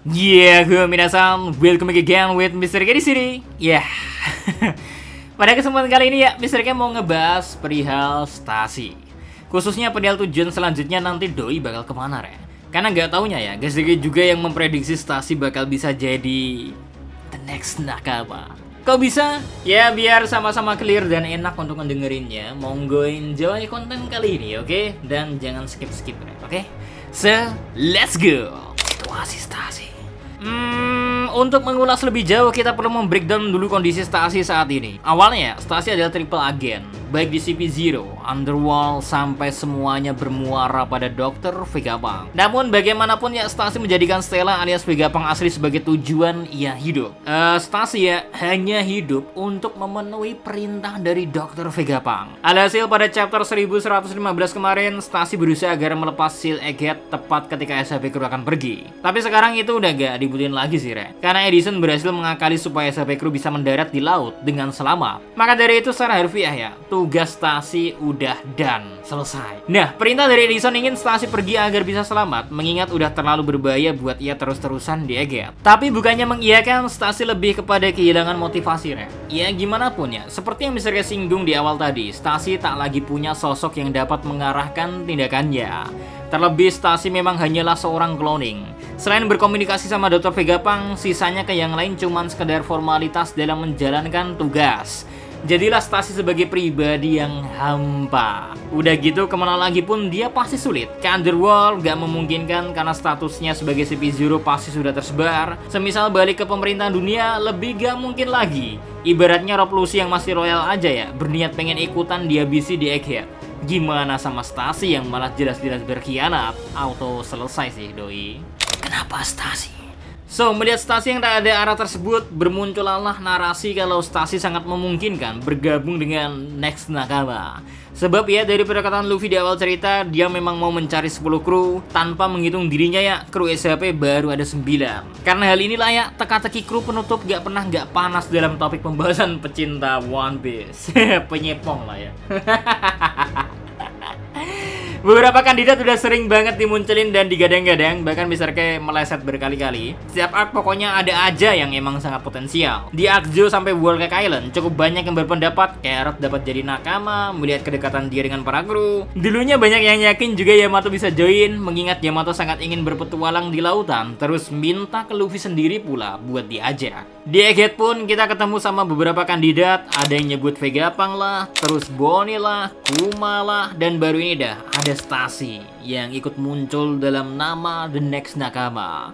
Yeah, gue minasan, welcome back again with Mr. K di sini. Yeah. Pada kesempatan kali ini ya, Mr. K mau ngebahas perihal stasi. Khususnya perihal tujuan selanjutnya nanti doi bakal kemana ya. Karena nggak taunya ya, guys juga yang memprediksi stasi bakal bisa jadi the next Nakama. Kok bisa? Ya biar sama-sama clear dan enak untuk ngedengerinnya. Monggo enjoy konten kali ini, oke? Dan jangan skip-skip ya, oke? So, let's go. Situasi stasi. Untuk mengulas lebih jauh kita perlu membreakdown dulu kondisi stasi saat ini. Awalnya, stasi adalah triple agen, baik di CP0, Underworld, sampai semuanya bermuara pada Dr. Vegapunk. Namun bagaimanapun ya, stasi menjadikan Stella alias Vegapunk asli sebagai tujuan ia hidup. Stasi ya hanya hidup untuk memenuhi perintah dari Dr. Vegapunk. Alhasil pada chapter 1115 kemarin, stasi berusaha agar melepas Seal Egghead tepat ketika SHP Crew akan pergi. Tapi sekarang itu udah gak dibutuhin lagi sih, Re. Karena Edison berhasil mengakali supaya SHP Crew bisa mendarat di laut dengan selamat. Maka dari itu secara harfiah ya, tugas stasi udah done, selesai. Nah, perintah dari Edison ingin stasi pergi agar bisa selamat, mengingat udah terlalu berbahaya buat ia terus-terusan di Egghead. Tapi bukannya mengiyakan, stasi lebih kepada kehilangan motivasi, Re. Ya gimana pun ya, seperti yang bisa saya singgung di awal tadi, stasi tak lagi punya sosok yang dapat mengarahkan tindakannya. Terlebih stasi memang hanyalah seorang cloning. Selain berkomunikasi sama Dr. Vegapunk, sisanya ke yang lain cuman sekedar formalitas dalam menjalankan tugas. Jadilah stasi sebagai pribadi yang hampa. Udah gitu kemana lagi pun dia pasti sulit. Ke Underworld gak memungkinkan karena statusnya sebagai CP0 pasti sudah tersebar. Semisal balik ke pemerintahan dunia lebih gak mungkin lagi. Ibaratnya Rob Lucy yang masih royal aja ya, berniat pengen ikutan dihabisi di Egghead. Gimana sama stasi yang malah jelas-jelas berkhianat? Auto selesai sih doi. Kenapa stasi? So, melihat stasi yang tak ada arah tersebut, bermunculanlah narasi kalau stasi sangat memungkinkan bergabung dengan Next Nakama. Sebab ya dari perkataan Luffy di awal cerita, dia memang mau mencari 10 kru tanpa menghitung dirinya ya, kru SHP baru ada 9. Karena hal inilah ya, teka-teki kru penutup gak panas dalam topik pembahasan pecinta One Piece. Penyepong lah ya. Beberapa kandidat udah sering banget dimunculin dan digadang-gadang, bahkan bisa kayak meleset berkali-kali. Setiap arc pokoknya ada aja yang emang sangat potensial. Di arc Zoro sampai World Cake Island, cukup banyak yang berpendapat Carrot dapat jadi nakama, melihat kedekatan dia dengan para kru. Dulunya banyak yang yakin juga Yamato bisa join, mengingat Yamato sangat ingin berpetualang di lautan, terus minta ke Luffy sendiri pula buat diajak. Di Egghead pun kita ketemu sama beberapa kandidat, ada yang nyebut Vegapunk lah, terus Bonnie lah, Kuma lah, dan baru ini dah ada stasi yang ikut muncul dalam nama The Next Nakama.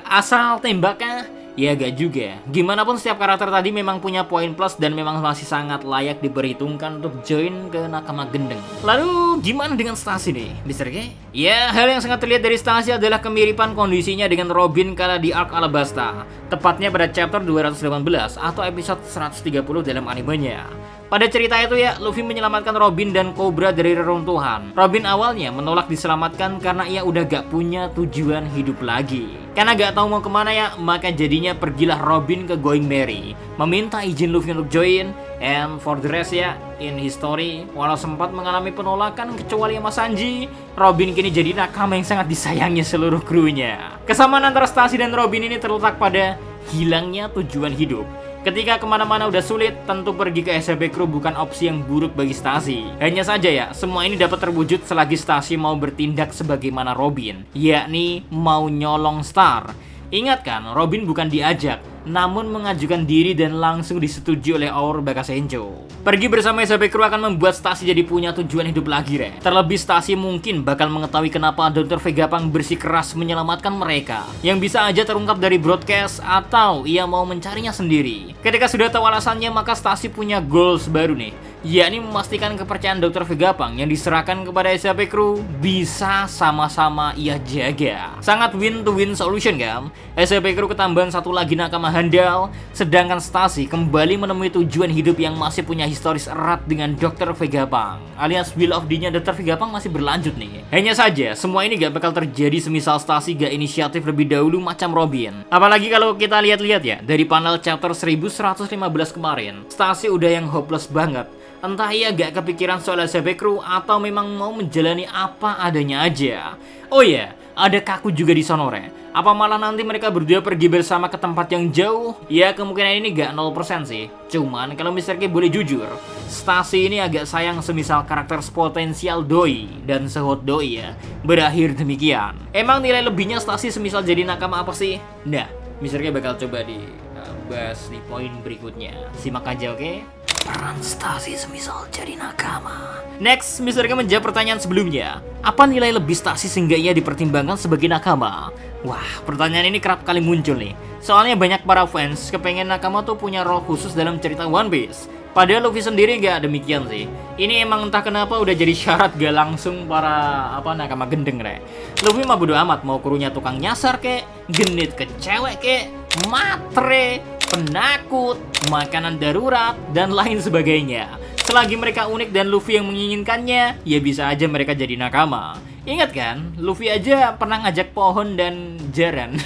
Asal tembaknya? Ya gak juga. Gimana pun setiap karakter tadi memang punya poin plus dan memang masih sangat layak diperhitungkan untuk join ke Nakama Gendeng. Lalu gimana dengan stasi nih, Mr. K? Ya, hal yang sangat terlihat dari stasi adalah kemiripan kondisinya dengan Robin kala di Arc Alabasta. Tepatnya pada chapter 218 atau episode 130 dalam animenya. Pada cerita itu ya, Luffy menyelamatkan Robin dan Cobra dari reruntuhan. Robin awalnya menolak diselamatkan karena ia udah gak punya tujuan hidup lagi. Karena gak tahu mau kemana ya, maka jadinya pergilah Robin ke Going Merry, meminta izin Luffy untuk join. And for the rest ya, in history, walau sempat mengalami penolakan kecuali sama Sanji, Robin kini jadi nakama yang sangat disayangi seluruh krunya. Kesamaan antara stasi dan Robin ini terletak pada hilangnya tujuan hidup. Ketika kemana-mana udah sulit, tentu pergi ke SHP Crew bukan opsi yang buruk bagi stasi. Hanya saja ya, semua ini dapat terwujud selagi stasi mau bertindak sebagaimana Robin, yakni mau nyolong Star. Ingat kan, Robin bukan diajak, namun mengajukan diri dan langsung disetujui oleh Our Bakasenjo. Pergi bersama SHP Crew akan membuat stasi jadi punya tujuan hidup lagi, Re. Terlebih stasi mungkin bakal mengetahui kenapa Dr. Vegapunk bersikeras menyelamatkan mereka, yang bisa aja terungkap dari broadcast atau ia mau mencarinya sendiri. Ketika sudah tahu alasannya, maka stasi punya goals baru nih, yakni memastikan kepercayaan Dr. Vegapunk yang diserahkan kepada SHP Crew bisa sama-sama ia jaga. Sangat win-to-win solution kan? SHP Crew ketambahan satu lagi nakama handal, sedangkan stasi kembali menemui tujuan hidup yang masih punya historis erat dengan Dr. Vegapunk, alias Will of D-nya Dr. Vegapunk masih berlanjut nih. Hanya saja, semua ini gak bakal terjadi semisal stasi gak inisiatif lebih dahulu macam Robin. Apalagi kalau kita lihat-lihat ya, dari panel chapter 1115 kemarin, stasi udah yang hopeless banget. Entah ia gak kepikiran soal SHP Crew atau memang mau menjalani apa adanya aja. Oh ya, Ada Kaku juga di Sonore. Apa malah nanti mereka berdua pergi bersama ke tempat yang jauh? Ya kemungkinan ini gak 0% sih. Cuman kalau Mr. K boleh jujur, Stasi ini agak sayang semisal karakter potensial Doi dan sehot Doi ya berakhir demikian. Emang nilai lebihnya Stasi semisal jadi nakama apa sih? Nah, Mr. K bakal coba dibahas di poin berikutnya. Simak aja, oke? Peran Stasi semisal jadi nakama. Next, Mr. K menjawab pertanyaan sebelumnya. Apa nilai lebih Stasi sehingga ia dipertimbangkan sebagai nakama? Wah, pertanyaan ini kerap kali muncul nih. Soalnya banyak para fans kepengen nakama tuh punya role khusus dalam cerita One Piece. Padahal Luffy sendiri gak demikian sih. Ini emang entah kenapa udah jadi syarat gak langsung para nakama gendeng re. Luffy mah bodo amat mau krunya tukang nyasar kek, genit ke cewek kek, matre, penakut, makanan darurat, dan lain sebagainya. Selagi mereka unik dan Luffy yang menginginkannya, ya bisa aja mereka jadi nakama. Ingat kan, Luffy aja pernah ngajak pohon dan jaran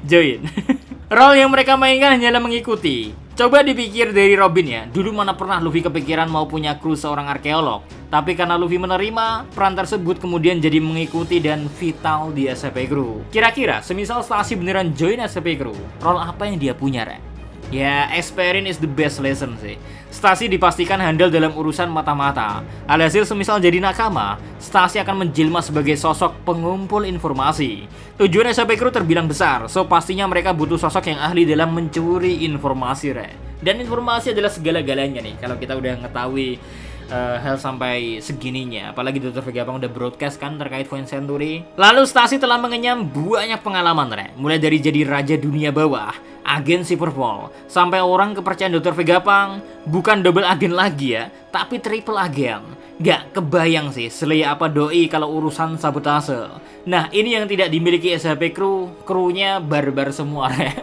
join. Role yang mereka mainkan hanyalah mengikuti. Coba dipikir dari Robin ya, dulu mana pernah Luffy kepikiran mau punya kru seorang arkeolog. Tapi karena Luffy menerima, peran tersebut kemudian jadi mengikuti dan vital di SCP Crew. Kira-kira, semisal Stasi beneran join SCP Crew, role apa yang dia punya, Re? Ya, experience is the best lesson sih. Stasi dipastikan handal dalam urusan mata-mata. Alhasil semisal jadi nakama, Stasi akan menjelma sebagai sosok pengumpul informasi. Tujuan SCP Crew terbilang besar, so pastinya mereka butuh sosok yang ahli dalam mencuri informasi, Re. Dan informasi adalah segala-galanya nih, kalau kita udah ngetahui hal sampai segininya. Apalagi Dr. Vegapunk udah broadcast kan terkait Point Century. Lalu Stasi telah mengenyam banyak pengalaman, Re. Mulai dari jadi raja dunia bawah, agen Cyberpol, sampai orang kepercayaan Dr. Vegapunk bukan double agen lagi ya, tapi triple agen. Gak kebayang sih selaya apa Doi kalau urusan sabotase. Nah, ini yang tidak dimiliki SCP Crew, krunya barbar semua, Re.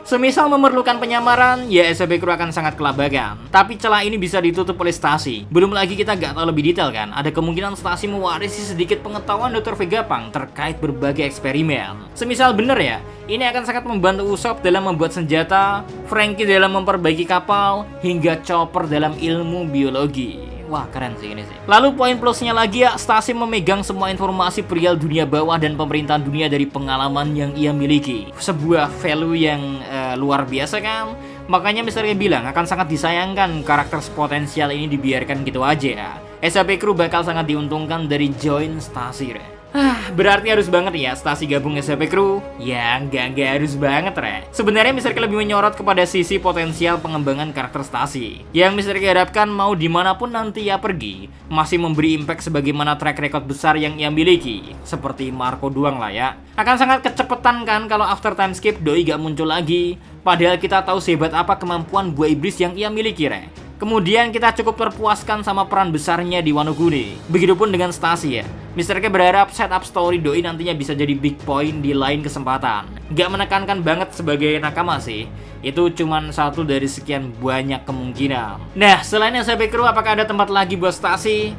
Semisal memerlukan penyamaran, ya SCP Crew akan sangat kelabakan. Tapi celah ini bisa ditutup oleh Stasi. Belum lagi kita gak tahu lebih detail kan, ada kemungkinan Stasi mewarisi sedikit pengetahuan Dr. Vegapunk terkait berbagai eksperimen. Semisal bener ya, ini akan sangat membantu Usopp dalam membuat senjata, Franky dalam memperbaiki kapal, hingga Chopper dalam ilmu biologi. Wah, keren sih ini sih. Lalu poin plusnya lagi ya, Stasi memegang semua informasi perihal dunia bawah dan pemerintahan dunia dari pengalaman yang ia miliki. Sebuah value yang luar biasa kan? Makanya Mr. K bilang akan sangat disayangkan karakter potensial ini dibiarkan gitu aja ya. SCP Crew bakal sangat diuntungkan dari join Stasi, Re. Berarti harus banget ya Stasi gabung SCP Crew? Ya, enggak harus banget, Re. Sebenarnya Mr. K lebih menyorot kepada sisi potensial pengembangan karakter Stasi. Yang Mr. K harapkan mau dimanapun nanti ia pergi, masih memberi impact sebagaimana track record besar yang ia miliki. Seperti Marco Doang lah ya. Akan sangat kecepetan kan kalau after time skip Doi gak muncul lagi. Padahal kita tahu sehebat apa kemampuan buah iblis yang ia miliki, Re. Kemudian kita cukup terpuaskan sama peran besarnya di Wano Kuni. Begitupun dengan Stasi ya. Mr. K berharap setup story Doi nantinya bisa jadi big point di lain kesempatan. Gak menekankan banget sebagai nakama sih. Itu cuman satu dari sekian banyak kemungkinan. Nah, selain SCP Crew, apakah ada tempat lagi buat Stasi?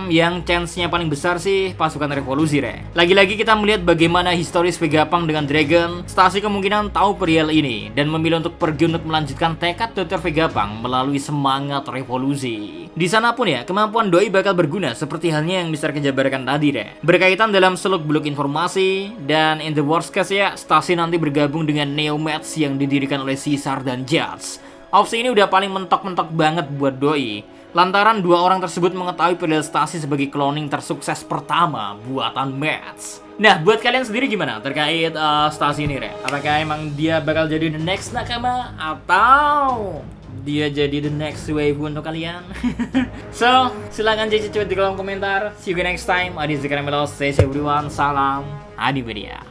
Yang chance-nya paling besar sih pasukan revolusi, Re. Lagi-lagi kita melihat bagaimana historis Vegapunk dengan Dragon. Stasi kemungkinan tahu perihal ini dan memilih untuk pergi untuk melanjutkan tekad Dr. Vegapunk melalui semangat revolusi. Di sana pun ya, kemampuan Doi bakal berguna seperti halnya yang Mr. K jabarkan tadi, Re. Berkaitan dalam seluk-beluk informasi, dan in the worst case ya, Stasi nanti bergabung dengan Neomats yang didirikan oleh Caesar dan Judge. Opsi ini udah paling mentok-mentok banget buat Doi. Lantaran dua orang tersebut mengetahui perihal Stasi sebagai cloning tersukses pertama buatan Mats. Nah, buat kalian sendiri gimana terkait Stasi ini, Re? Apakah emang dia bakal jadi the next nakama atau dia jadi the next wave untuk kalian? So, silahkan cuit di kolom komentar. See you next time. Adi Zakaria Melos, stay safe everyone. Salam Adi Media.